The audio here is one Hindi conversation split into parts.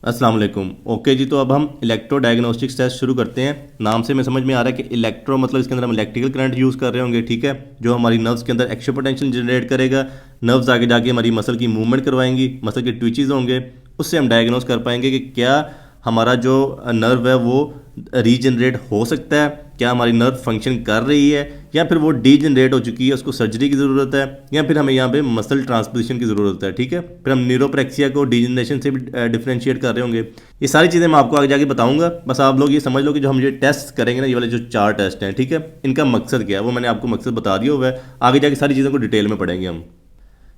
अस्सलाम वालेकुम। ओके जी, तो अब हम इलेक्ट्रो डायग्नोस्टिक्स टेस्ट शुरू करते हैं। नाम से हमें समझ में आ रहा है कि इलेक्ट्रो मतलब इसके अंदर हम इलेक्ट्रिकल करंट यूज़ कर रहे होंगे, ठीक है, जो हमारी नर्व्स के अंदर एक्शन पोटेंशियल जनरेट करेगा। नर्व्स आगे जाके हमारी मसल की मूवमेंट करवाएंगी, मसल के ट्विचेस होंगे, उससे हम डायग्नोस कर पाएंगे कि क्या हमारा जो नर्व है वो रीजनरेट हो सकता है, क्या हमारी नर्व फंक्शन कर रही है, या फिर वो डीजनरेट हो चुकी है, उसको सर्जरी की ज़रूरत है, या फिर हमें यहाँ पे मसल ट्रांसपोजिशन की ज़रूरत है। ठीक है, फिर हम न्यूरोप्रेक्सिया को डीजनरेशन से भी डिफ्रेंशिएट कर रहे होंगे। ये सारी चीज़ें मैं आपको आगे जाके बताऊंगा। बस आप लोग ये समझ लो कि जो हम ये टेस्ट करेंगे ना, ये वाले जो 4 टेस्ट हैं, ठीक है, इनका मकसद क्या है वो मैंने आपको मकसद बता दिया हुआ है। आगे जाके सारी चीज़ों को डिटेल में पढ़ेंगे हम।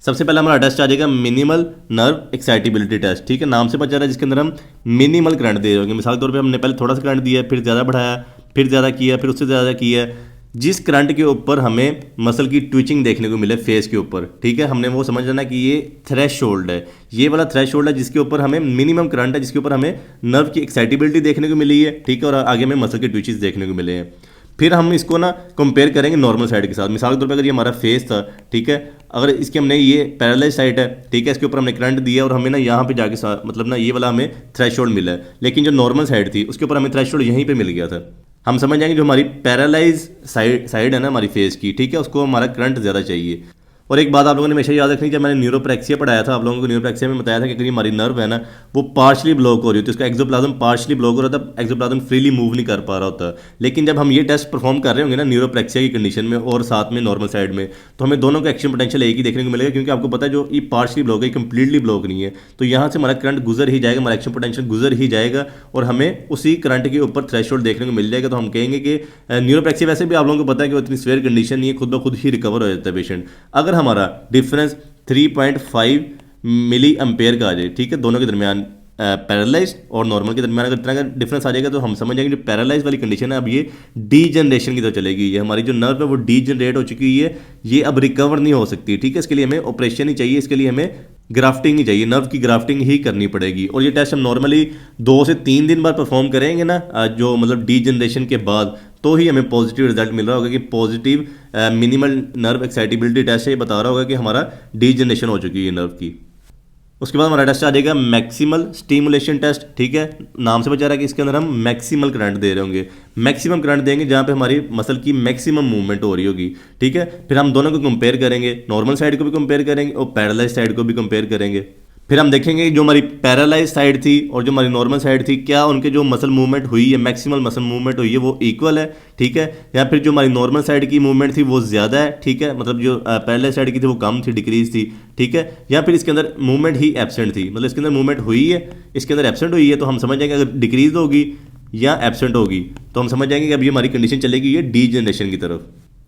सबसे पहला हमारा टेस्ट आ जाएगा मिनिमल नर्व एक्साइटेबिलिटी टेस्ट। ठीक है, नाम से पता चल रहा है जिसके अंदर हम मिनिमल करंट दे रहे होंगे। मिसाल के तौर पे हमने पहले थोड़ा सा करंट दिया, फिर ज़्यादा बढ़ाया, फिर ज़्यादा किया, फिर उससे ज़्यादा किया। जिस करंट के ऊपर हमें मसल की ट्विचिंग देखने को मिले फेस के ऊपर, ठीक है, हमने वो समझ लेना कि ये थ्रेशोल्ड है। ये वाला थ्रेशोल्ड है जिसके ऊपर हमें मिनिमम करंट है, जिसके ऊपर हमें नर्व की एक्साइटेबिलिटी देखने को मिली है, ठीक है, और आगे हमें मसल के ट्विचेस देखने को मिले हैं। फिर हम इसको ना कंपेयर करेंगे नॉर्मल साइड के साथ। मिसाल के तौर पर अगर ये हमारा फेस था, ठीक है, अगर इसके हमने ये पैरालाइज साइड है, ठीक है, इसके ऊपर हमने करंट दिया और हमें ना यहाँ पे जाके मतलब ना ये वाला हमें थ्रेशोल्ड मिला है, लेकिन जो नॉर्मल साइड थी उसके ऊपर हमें थ्रेशोल्ड यहीं पे मिल गया था। हम समझ जाएंगे जो हमारी पैरालाइज साइड है ना हमारी फेस की, ठीक है, उसको हमारा करंट ज़्यादा चाहिए। और एक बात आप लोगों ने हमेशा याद रखनी, जब मैंने न्यूरोप्रेक्सिया पढ़ाया था आप लोगों को, न्यूरोप्रेक्सिया में बताया था कि अगर हमारी नर्व है ना वो पार्शली ब्लॉक हो रही होती है, उसका एक्सोप्लाज्म पार्शली ब्लॉक हो रहा था, एक्सोप्लाज्म फ्रीली मूव नहीं कर पा रहा होता। लेकिन जब हम ये टेस्ट परफॉर्म कर रहे होंगे ना न्यूरोप्रेक्सिया की कंडीशन में और साथ में नॉर्मल साइड में, तो हमें दोनों का एक्शन पोटेंशियल एक ही देखने को मिलेगा, क्योंकि आपको पता है जो ये पार्शली ब्लॉक है, कंप्लीटली ब्लॉक नहीं है। तो यहाँ से हमारा करंट गुजर ही जाएगा, हमारा एक्शन पोटेंशियल गुजर ही जाएगा और हमें उसी करंट के ऊपर थ्रेशोल्ड देखने को मिल जाएगा। तो हम कहेंगे कि न्यूरोप्रेक्सिया वैसे भी आप लोगों को पता है कि वो इतनी सीवियर कंडीशन नहीं है, खुद ब खुद ही रिकवर हो जाता है पेशेंट। अगर हमारा डिफरेंस 3.5 मिली एम्पेयर का आ जाए, ठीक है, दोनों के दरमियान पैरालाइज और नॉर्मल के दरमियान अगर इतना का डिफरेंस आ जाएगा, तो हम समझ जाएंगे जो पैरालाइज वाली कंडीशन है अब ये डीजनरेशन की तरफ चलेगी। ये हमारी जो नर्व है वो डीजनरेट हो चुकी है, ये अब रिकवर नहीं हो सकती। ठीक है, इसके लिए हमें ऑपरेशन ही चाहिए, इसके लिए हमें ग्राफ्टिंग ही चाहिए, नर्व की ग्राफ्टिंग ही करनी पड़ेगी। और ये टेस्ट हम नॉर्मली 2 से 3 दिन बाद परफॉर्म करेंगे ना, जो मतलब डीजनरेशन के बाद, तो ही हमें पॉजिटिव रिजल्ट मिल रहा होगा कि positive minimal nerve excitability test ये बता रहा होगा कि हमारा डीजनरेशन हो चुकी है नर्व की। उसके बाद हमारा टेस्ट आ जाएगा मैक्सिमल स्टिमुलेशन टेस्ट। ठीक है, नाम से बता रहा है कि इसके अंदर हम मैक्सिमल करंट दे रहे होंगे, मैक्सिमम करंट देंगे जहाँ पे हमारी मसल की मैक्सिमम मूवमेंट हो रही होगी। ठीक है, फिर हम दोनों को कंपेयर करेंगे, नॉर्मल साइड को भी कंपेयर करेंगे और पैरालाइज साइड को भी कंपेयर करेंगे। फिर हम देखेंगे जो हमारी पैरालाइज साइड थी और जो हमारी नॉर्मल साइड थी, क्या उनके जो मसल मूवमेंट हुई है, मैक्सिमल मसल मूवमेंट हुई है, वो इक्वल है। ठीक है, या फिर जो हमारी नॉर्मल साइड की मूवमेंट थी वो ज़्यादा है, ठीक है, मतलब जो पैरालाइज साइड की थी वो कम थी, डिक्रीज थी। ठीक है, या फिर इसके अंदर मूवमेंट ही एब्सेंट थी, मतलब इसके अंदर मूवमेंट हुई है, इसके अंदर एब्सेंट हुई है। तो हम समझ जाएंगे अगर डिक्रीज होगी या एब्सेंट होगी तो हम समझ जाएंगे कि अब ये हमारी कंडीशन चलेगी ये डीजनरेशन की तरफ।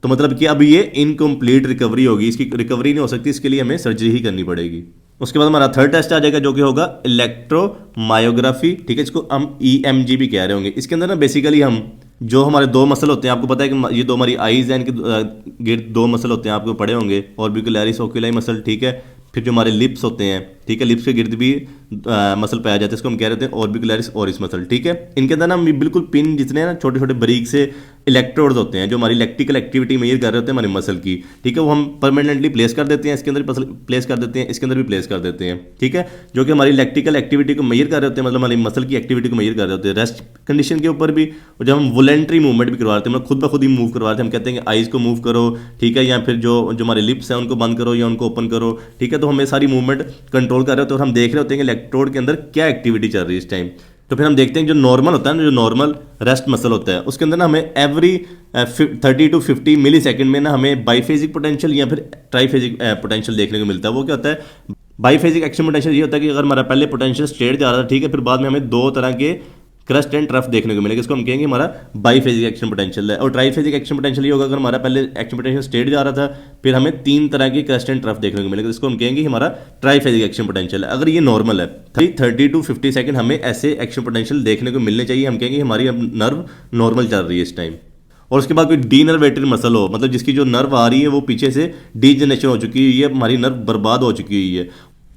तो मतलब कि अब ये इनकम्प्लीट रिकवरी होगी, इसकी रिकवरी नहीं हो सकती, इसके लिए हमें सर्जरी ही करनी पड़ेगी। उसके बाद हमारा थर्ड टेस्ट आ जाएगा जो कि होगा इलेक्ट्रोमायोग्राफी। ठीक है, इसको हम EMG भी कह रहे होंगे। इसके अंदर ना बेसिकली हम जो हमारे 2 मसल होते हैं, आपको पता है कि ये 2 हमारी आईज हैं, इनके गिर्द 2 मसल होते हैं, आपको पढ़े होंगे, ऑर्बिकुलरिस ओक्यूलाई मसल। ठीक है, फिर जो हमारे लिप्स होते हैं, ठीक है, लिप्स के गिर्द भी मसल पाया जाता है, इसको हम कह रहे हैं ऑर्बिकुलरिस ओरिस मसल। ठीक है, इनके अंदर ना बिल्कुल पिन जितने हैं ना, छोटे छोटे बारीक से इलेक्ट्रोड्स होते हैं जो हमारी इलेक्ट्रिकल एक्टिविटी मेजर कर रहे होते हैं हमारी मसल की। ठीक है, वो हम परमानेंटली प्लेस कर देते हैं, इसके अंदर प्लेस कर देते हैं, इसके अंदर भी प्लेस कर देते हैं। ठीक है, जो कि हमारी इलेक्ट्रिकल एक्टिविटी को मेजर कर रहे होते हैं, मतलब हमारी मसल की एक्टिविटी को मेजर कर रहे होते हैं रेस्ट कंडीशन के ऊपर भी। और जब हम वॉलंटरी मूवमेंट भी करवाते हैं, मतलब खुद ब खुद ही मूव करवाते हैं, हम कहते हैं कि आइज़ को मूव करो, ठीक है, या फिर जो हमारे लिप्स हैं उनको बंद करो या उनको ओपन करो। ठीक है, तो हमें सारी मूवमेंट कंट्रोल कर रहे होते हैं और हम देख रहे होते हैं कि इलेक्ट्रोड के अंदर क्या एक्टिविटी चल रही है इस टाइम। तो फिर हम देखते हैं जो नॉर्मल होता है ना, जो नॉर्मल रेस्ट मसल होता है, उसके अंदर ना हमें एवरी 30 to 50 मिली सेकेंड में ना हमें बाईफेजिक पोटेंशियल या फिर ट्राईफेजिक पोटेंशियल देखने को मिलता है। वो क्या होता है, बाईफेजिक एक्शन पोटेंशियल ये होता है कि अगर हमारा पहले पोटेंशियल स्ट्रेट जा रहा था, ठीक है, फिर बाद में हमें 2 तरह के क्रस्ट एंड ट्रफ देखने को मिलेगा, इसको हम कहेंगे हमारा बाईफेजिक एक्शन पोटेंशियल है। और ट्राईफेजिक एक्शन पोटेंशियल ये होगा अगर हमारा पहले एक्शन पोटेंशियल स्ट्रेट जा रहा था, फिर हमें 3 तरह के क्रस्ट एंड ट्रफ देखने को मिलेगा, इसको हम कहेंगे हमारा ट्राईफेजिक एक्शन पोटेंशियल है। अगर ये नॉर्मल है 30 to 50 सेकंड हमें ऐसे एक्शन पोटेंशियल देखने को मिलने चाहिए, हम कहेंगे हमारी अब नर्व नॉर्मल चल रही है इस टाइम। और उसके बाद कोई डीनर्वेटेड मसल हो, मतलब जिसकी जो नर्व आ रही है वो पीछे से डीजनरेशन हो चुकी है, ये हमारी नर्व बर्बाद हो चुकी हुई है,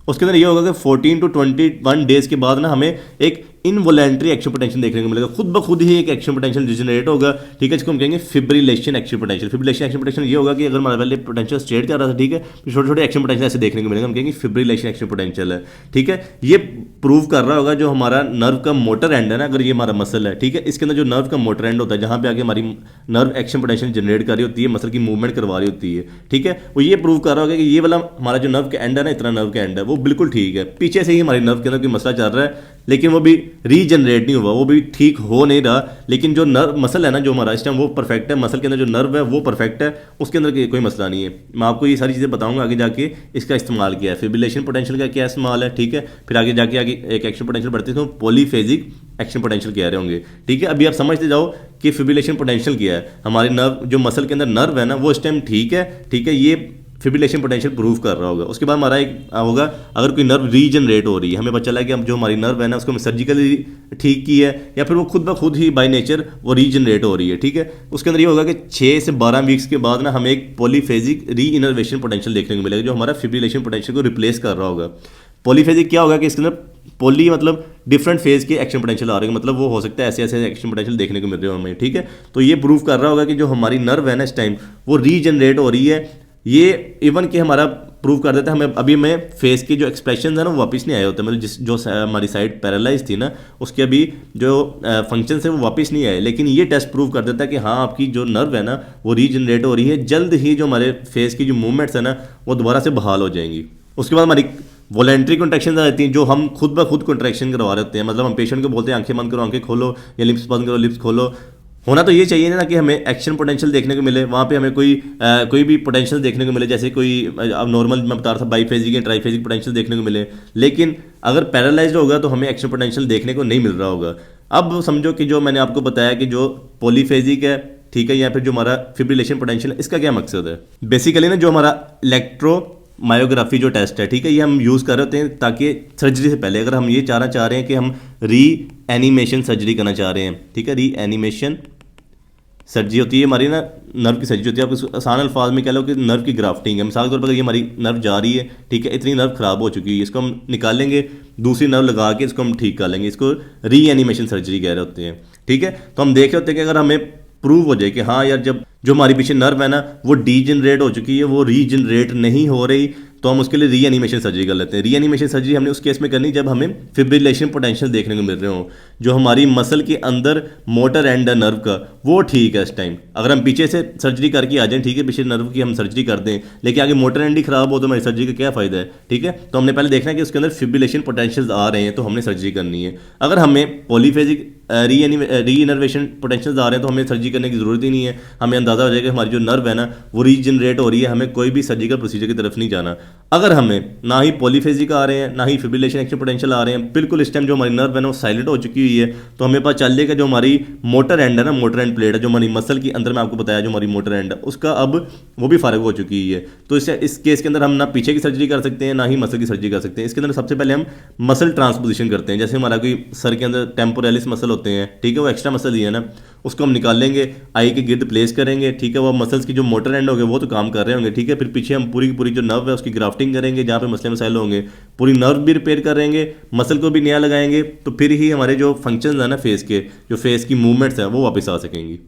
उसके अंदर ये होगा कि 14 to 21 डेज के बाद ना हमें एक इनवॉलेंट्री एक्शन पोटेंशियल देखने को मिलेगा, खुद ब खुद ही एक एक्शन पोटेंशियल जनरेट होगा, ठीक है, जिसको हम कहेंगे fibrillation action potential. Fibrillation action potential ये होगा कि अगर हमारा पहले पोटेंशियल स्ट्रेट कर रहा था, ठीक है, तो छोटे छोटे एक्शन पोटेंशियल ऐसे देखने को मिलेगा, हम कहेंगे फिब्रिलेशन एक्शन पोटेंशियल है, ठीक है। ये प्रूव कर रहा होगा जो हमारा नर्व का मोटर एंड है ना, अगर ये हमारा मसल है, ठीक है, इसके अंदर जो नर्व का मोटर एंड होता है, जहां पे आगे हमारी नर्व एक्शन पोटेंशियल जनरेट कर रही होती है, मसल की मूवमेंट करवा रही होती है, ठीक है, वो ये प्रूव कर रहा होगा कि ये वाला हमारा जो नर्व का एंड है ना, इतना नर्व का एंड है वो बिल्कुल ठीक है, पीछे से ही हमारे नर्व के अंदर कोई मसला चल रहा है लेकिन वो भी रीजनरेट नहीं हुआ, वो भी ठीक हो नहीं रहा, लेकिन जो नर्व मसल है ना जो हमारा इस टाइम वो परफेक्ट है, मसल के अंदर जो नर्व है वो परफेक्ट है, उसके अंदर कोई मसला नहीं है। मैं आपको ये सारी चीज़ें बताऊंगा आगे जाके इसका इस्तेमाल किया है, फिब्रिलेशन पोटेंशियल का क्या इस्तेमाल है, ठीक है, फिर आगे जाके एक एक्शन पोटेंशियल बढ़ते हैं तो पॉलीफेजिक एक्शन पोटेंशियल कह रहे होंगे, ठीक है। अभी आप समझते जाओ कि फिब्रिलेशन पोटेंशियल क्या है, हमारी नर्व जो मसल के अंदर नर्व है ना वो इस टाइम ठीक है, ठीक है, ये फिब्रिलेशन पोटेंशियल प्रूव कर रहा होगा। उसके बाद हमारा एक होगा अगर कोई नर्व रीजनरेट हो रही है, हमें पता चला है कि हम जो हमारी नर्व है ना उसको हम सर्जिकली ठीक की है या फिर वो खुद ब खुद ही बाय नेचर वो रीजनरेट हो रही है, ठीक है। उसके अंदर ये होगा कि 6 से 12 वीक्स के बाद ना हमें एक पॉलीफेजिक री इनर्वेशन पोटेंशियल देखने को मिलेगा जो हमारा फिब्रिलेशन पोटेंशियल को रिप्लेस कर रहा होगा। पॉलीफेजिक क्या होगा कि इसके अंदर पॉली मतलब डिफरेंट फेज के एक्शन पोटेंशियल आ रहे हैं, मतलब वो हो सकता है ऐसे ऐसे एक्शन पोटेंशियल देखने को मिल रहे हो हमें, ठीक है। तो ये प्रूव कर रहा होगा कि जो हमारी नर्व है ना इस टाइम वो रीजनरेट हो रही है, ये इवन कि हमारा प्रूव कर देता है हमें अभी हमें फेस के जो एक्सप्रेशन है ना वो वापस नहीं आए होते, मतलब जो हमारी साइड पैरालाइज थी ना उसके अभी जो फंक्शन है वो वापस नहीं आए, लेकिन ये टेस्ट प्रूव कर देता है कि हाँ आपकी जो नर्व है ना वो रीजनरेट हो रही है, जल्द ही जो हमारे फेस की जो मूवमेंट्स है ना वो दोबारा से बहाल हो जाएंगी। उसके बाद हमारी वॉलेंट्री कॉन्ट्रैक्शन आ जाती हैं जो हम खुद ब खुद कॉन्ट्रैक्शन करवा रहे होते हैं, मतलब हम पेशेंट को बोलते हैं आंखें बंद करो, आंखें खोलो, या लिप्स बंद करो, लिप्स खोलो। होना तो ये चाहिए ना कि हमें एक्शन पोटेंशियल देखने को मिले, वहाँ पे हमें कोई भी पोटेंशियल देखने को मिले, जैसे कोई अब नॉर्मल मैं बता रहा था बाईफेजिक या ट्राईफेजिक पोटेंशियल देखने को मिले, लेकिन अगर पैरालाइज्ड होगा तो हमें एक्शन पोटेंशियल देखने को नहीं मिल रहा होगा। अब समझो कि जो मैंने आपको बताया कि जो पॉलीफेजिक है, ठीक है, या फिर जो हमारा फिब्रिलेशन पोटेंशियल है, इसका क्या मकसद है? बेसिकली ना जो हमारा इलेक्ट्रो मायोग्राफी जो टेस्ट है, ठीक है, ये हम यूज़ कर रहे होते हैं ताकि सर्जरी से पहले अगर हम ये चाह रहे हैं कि हम री एनिमेशन सर्जरी करना चाह रहे हैं, ठीक है, री एनिमेशन सर्जरी होती है हमारी ना नर्व की सर्जरी होती है, आप आसान अल्फाज में कह लो कि नर्व की ग्राफ्टिंग है। मिसाल के तौर पर ये हमारी नर्व जा रही है, ठीक है, इतनी नर्व खराब हो चुकी है, इसको हम निकालेंगे, दूसरी नर्व लगा के इसको हम ठीक कर लेंगे, इसको री एनिमेशन सर्जरी कह रहे होते हैं, ठीक है। तो हम देख रहे होते हैं कि अगर हमें प्रूव हो जाए कि हाँ यार जब जो हमारी पीछे नर्व है ना वो डीजनरेट हो चुकी है, वो रीजनरेट नहीं हो रही, तो हम उसके लिए री एनिमेशन सर्जरी कर लेते हैं। री एनिमेशन सर्जरी हमने उस केस में करनी जब हमें फिब्रिलेशन पोटेंशियल देखने को मिल रहे हो, जो हमारी मसल के अंदर मोटर एंड है नर्व का वो ठीक है इस टाइम। अगर हम पीछे से सर्जरी करके आ जाएं, ठीक है, पीछे नर्व की हम सर्जरी कर दें, लेकिन आगे मोटर एंड ही खराब हो तो हमारी सर्जरी का क्या फायदा है, ठीक है। तो हमने पहले देखना है कि उसके अंदर फिब्रिलेशन पोटेंशियल आ रहे हैं तो हमने सर्जरी करनी है। अगर हमें पॉलीफेजिक री इनर्वेशन पोटेंशियल आ रहे हैं तो हमें सर्जरी करने की जरूरत ही नहीं है, हमें अंदाजा हो जाएगा हमारी जो नर्व है ना वो रीजनरेट हो रही है, हमें कोई भी सर्जिकल प्रोसीजर की तरफ नहीं जाना। अगर हमें ना ही पॉलीफेजिक आ रहे हैं ना ही फिब्रिलेशन एक्शन पोटेंशियल आ रहे हैं, बिल्कुल इस टाइम जो हमारी नर्व है ना वो साइलेंट हो चुकी हुई है, तो हमें पता चल जाएगा जो हमारी मोटर एंड है ना, मोटर एंड प्लेट है जो हमारी मसल के अंदर, मैं आपको बताया जो हमारी मोटर एंड है उसका अब वो भी फारग हो चुकी है। तो इस केस के अंदर हम ना पीछे की सर्जरी कर सकते हैं ना ही मसल की सर्जरी कर सकते हैं। इसके अंदर सबसे पहले हम मसल ट्रांसपोजिशन करते हैं, जैसे हमारा कोई सर के अंदर टेम्पोरेलिस मसल होते हैं, ठीक है, वो एक्स्ट्रा मसल ही है ना, उसको हम निकाल लेंगे, आई के गिर्द प्लेस करेंगे, ठीक है, वो मसल्स की जो मोटर एंड होंगे वो तो काम कर रहे होंगे, ठीक है, फिर पीछे हम पूरी की पूरी जो नर्व है उसकी ग्राफ्टिंग करेंगे, जहाँ पे मसले मसाइल होंगे पूरी नर्व भी रिपेयर करेंगे, मसल को भी नया लगाएंगे, तो फिर ही हमारे जो फंक्शंस है ना फेस के, जो फेस की मूवमेंट्स है वो वापस आ सकेंगी।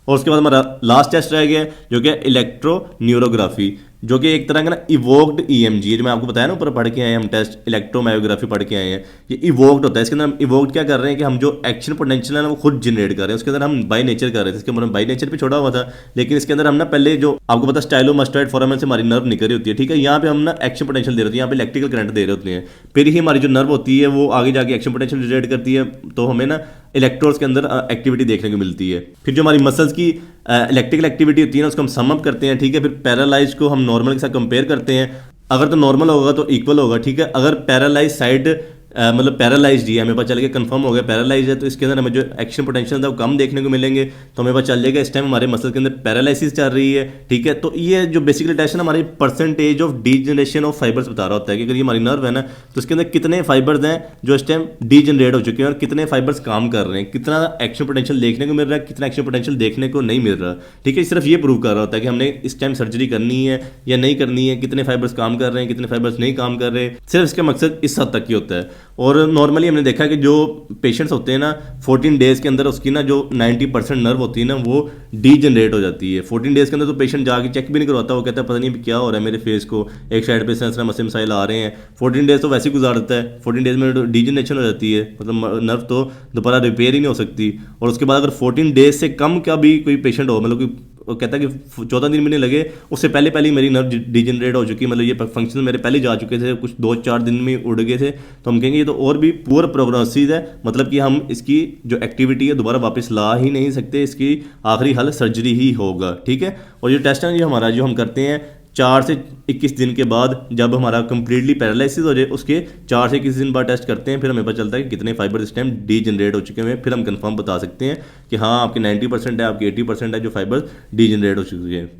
और उसके बाद हमारा लास्ट टेस्ट रह गया जो कि इलेक्ट्रो न्यूरोग्राफी, जो कि एक तरह का ना इवोक्ड ईएमजी है, जो मैं आपको बताया ना ऊपर पढ़ के आए हैं हम टेस्ट इलेक्ट्रोमायोग्राफी पढ़ के आए हैं, ये इवोक्ड होता है। इसके अंदर हम इवोक्ड क्या कर रहे हैं कि हम जो एक्शन पोटेंशियल है ना वो खुद जनरेट कर रहे हैं, उसके अंदर हम बाई नेचर कर रहे थे, इसके अंदर बाई नेचर पे छोड़ा हुआ था, लेकिन इसके अंदर हम ना पहले जो आपको पता स्टाइलोमास्टॉइड फोरामेन से हमारी नर्व निकल रही होती है, ठीक है, यहाँ पे हम ना एक्शन पोटेंशियल दे रहे होते हैं, यहाँ पे इलेक्ट्रिकल करंट दे रहे होते हैं, फिर ही हमारी जो नर्व होती है वो आगे जाके एक्शन पोटेंशियल जनरेट करती है, तो हमें ना इलेक्ट्रोड्स के अंदर एक्टिविटी देखने को मिलती है। फिर जो हमारी मसल्स की इलेक्ट्रिकल एक्टिविटी होती है ना उसको हम सम अप करते हैं, ठीक है, फिर पैरालाइज को हम नॉर्मल के साथ कंपेयर करते हैं, अगर तो नॉर्मल होगा तो इक्वल होगा, ठीक है, अगर पैरालाइज साइड मतलब पैरालाइज्ड ही है, हमें पता चल गया कंफर्म हो गया पैरालाइज है, तो इसके अंदर हमें जो एक्शन पोटेंशियल था वो कम देखने को मिलेंगे, तो हमें पता चल जाएगा इस टाइम हमारे मसल के अंदर पैरालिसिस चल रही है, ठीक है। तो ये जो बेसिकली टेस्ट है ना हमारी percentage of degeneration of fibres बता रहा होता है कि अगर ये हमारी नर्व है ना तो इसके अंदर कितने फाइबर्स हैं जो इस टाइम डीजनरेट हो चुके हैं और कितने फाइबर्स काम कर रहे हैं, कितना एक्शन पोटेंशियल देखने को मिल रहा है, कितना एक्शन पोटेंशियल देखने को नहीं मिल रहा, ठीक है। सिर्फ ये प्रूव कर रहा होता है कि हमने इस टाइम सर्जरी करनी है या नहीं करनी है, कितने फाइबर्स काम कर रहे हैं, कितने फाइबर्स नहीं काम कर रहे, सिर्फ इसका मकसद इस हद तक ही होता है। और नॉर्मली हमने देखा कि जो पेशेंट्स होते हैं ना 14 डेज़ के अंदर उसकी ना जो 90% नर्व होती है ना वो डीजनरेट हो जाती है। 14 डेज़ के अंदर तो पेशेंट जाके चेक भी नहीं करवाता, वो कहता है पता नहीं क्या हो रहा है मेरे फेस को, एक साइड पे सेंसर मसले मसाइल आ रहे हैं। 14 डेज़ तो वैसे ही गुजार देता है, 14 डेज़ में डीजनरेशन हो जाती है, मतलब नर्व तो दोबारा रिपेयर ही नहीं हो सकती। और उसके बाद अगर 14 डेज़ से कम का भी कोई पेशेंट हो, मतलब कि वो कहता है कि 14 दिन भी नहीं लगे, उससे पहले पहले ही मेरी नर्व डिजनरेट हो चुकी, मतलब ये फंक्शन मेरे पहले जा चुके थे, कुछ 2-4 दिन में उड़ गए थे, तो हम कहेंगे ये तो और भी पुअर प्रोग्नोसिस है, मतलब कि हम इसकी जो एक्टिविटी है दोबारा वापस ला ही नहीं सकते, इसकी आखिरी हल सर्जरी ही होगा। ठीक है। और ये टेस्ट है जो हमारा जो हम करते हैं 4 से 21 दिन के बाद, जब हमारा कंप्लीटली पैरालिसिस हो जाए उसके 4 से 21 दिन बाद टेस्ट करते हैं, फिर हमें पता चलता है कि कितने फाइबर इस टाइम डीजनरेट हो चुके हैं, फिर हम कंफर्म बता सकते हैं कि हाँ आपके 90% है, आपके 80% है जो फाइबर डीजनरेट हो चुके हैं।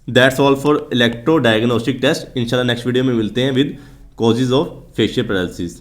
That's all for electrodiagnostic test. इंशाल्लाह नेक्स्ट वीडियो में मिलते हैं with causes of facial paralysis.